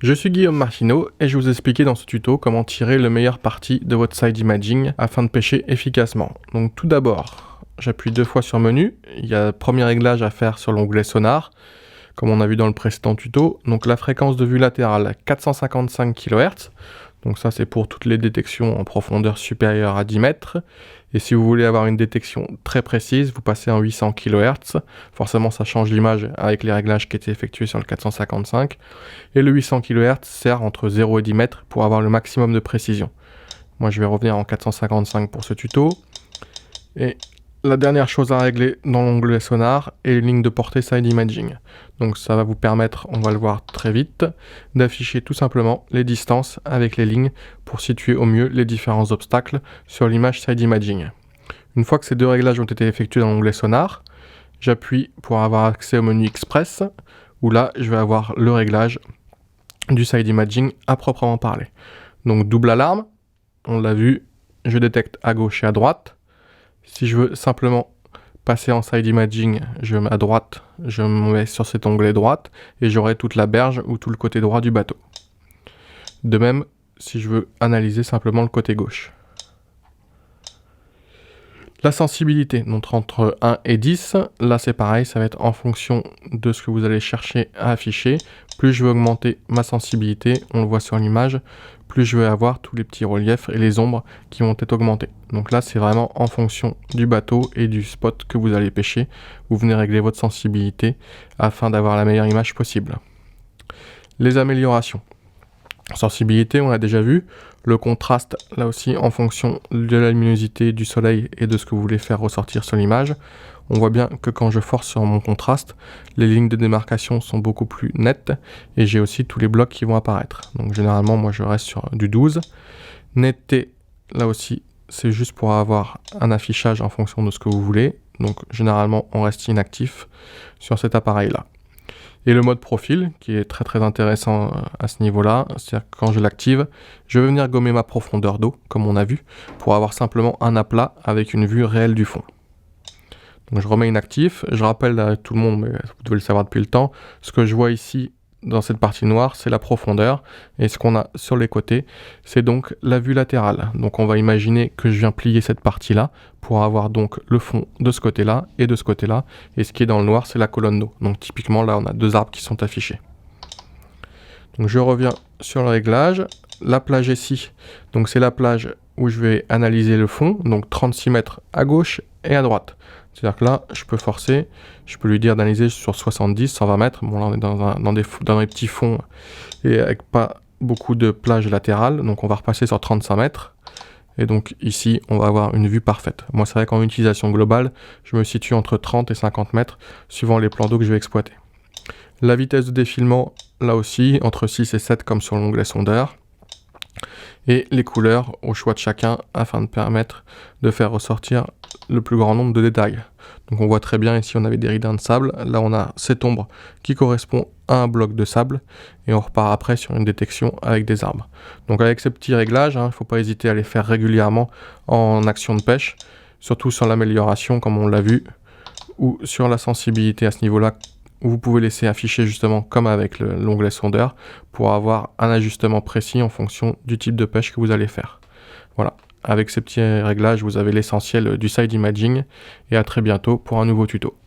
Je suis Guillaume Martineau et je vais vous expliquer dans ce tuto comment tirer le meilleur parti de votre side imaging afin de pêcher efficacement. Donc tout d'abord, j'appuie 2 fois sur menu, il y a le premier réglage à faire sur l'onglet sonar, comme on a vu dans le précédent tuto. Donc la fréquence de vue latérale 455 kHz, donc ça c'est pour toutes les détections en profondeur supérieure à 10 mètres. Et si vous voulez avoir une détection très précise, vous passez en 800 kHz. Forcément, ça change l'image avec les réglages qui étaient effectués sur le 455. Et le 800 kHz sert entre 0 et 10 mètres pour avoir le maximum de précision. Moi, je vais revenir en 455 pour ce tuto. Et la dernière chose à régler dans l'onglet sonar est les lignes de portée side imaging. Donc ça va vous permettre, on va le voir très vite, d'afficher tout simplement les distances avec les lignes pour situer au mieux les différents obstacles sur l'image side imaging. Une fois que ces deux réglages ont été effectués dans l'onglet sonar, j'appuie pour avoir accès au menu Express, où là je vais avoir le réglage du side imaging à proprement parler. Donc double alarme, on l'a vu, je détecte à gauche et à droite. Si je veux simplement passer en side imaging, je mets à droite, je me mets sur cet onglet droite et j'aurai toute la berge ou tout le côté droit du bateau. De même, si je veux analyser simplement le côté gauche. La sensibilité, donc entre 1 et 10, là c'est pareil, ça va être en fonction de ce que vous allez chercher à afficher. Plus je vais augmenter ma sensibilité, on le voit sur l'image, plus je vais avoir tous les petits reliefs et les ombres qui vont être augmentés. Donc là c'est vraiment en fonction du bateau et du spot que vous allez pêcher. Vous venez régler votre sensibilité afin d'avoir la meilleure image possible. Les améliorations. Sensibilité, on l'a déjà vu. Le contraste, là aussi, en fonction de la luminosité du soleil et de ce que vous voulez faire ressortir sur l'image. On voit bien que quand je force sur mon contraste, les lignes de démarcation sont beaucoup plus nettes et j'ai aussi tous les blocs qui vont apparaître. Donc généralement, moi, je reste sur du 12. Netteté, là aussi, c'est juste pour avoir un affichage en fonction de ce que vous voulez. Donc généralement, on reste inactif sur cet appareil-là. Et le mode profil, qui est très intéressant à ce niveau-là, c'est-à-dire que quand je l'active, je vais venir gommer ma profondeur d'eau, comme on a vu, pour avoir simplement un aplat avec une vue réelle du fond. Donc je remets inactif, je rappelle à tout le monde, mais vous devez le savoir depuis le temps, ce que je vois ici dans cette partie noire, c'est la profondeur, et ce qu'on a sur les côtés, c'est donc la vue latérale. Donc on va imaginer que je viens plier cette partie-là, pour avoir donc le fond de ce côté-là et de ce côté-là, et ce qui est dans le noir, c'est la colonne d'eau. Donc typiquement, là, on a deux arbres qui sont affichés. Donc je reviens sur le réglage, la plage ici, donc c'est la plage où je vais analyser le fond, donc 36 mètres à gauche et à droite. C'est-à-dire que là, je peux forcer, je peux lui dire d'analyser sur 70, 120 mètres. Bon, là, on est dans des petits fonds et avec pas beaucoup de plage latérale. Donc, on va repasser sur 35 mètres. Et donc, ici, on va avoir une vue parfaite. Moi, c'est vrai qu'en utilisation globale, je me situe entre 30 et 50 mètres, suivant les plans d'eau que je vais exploiter. La vitesse de défilement, là aussi, entre 6 et 7, comme sur l'onglet sondeur. Et les couleurs au choix de chacun afin de permettre de faire ressortir le plus grand nombre de détails. Donc on voit très bien ici on avait des ridins de sable, là on a cette ombre qui correspond à un bloc de sable et on repart après sur une détection avec des arbres. Donc avec ces petits réglages, il ne faut pas hésiter à les faire régulièrement en action de pêche, surtout sur l'amélioration comme on l'a vu, ou sur la sensibilité à ce niveau-là, où vous pouvez laisser afficher justement comme avec l'onglet sondeur pour avoir un ajustement précis en fonction du type de pêche que vous allez faire. Voilà, avec ces petits réglages, vous avez l'essentiel du side imaging et à très bientôt pour un nouveau tuto.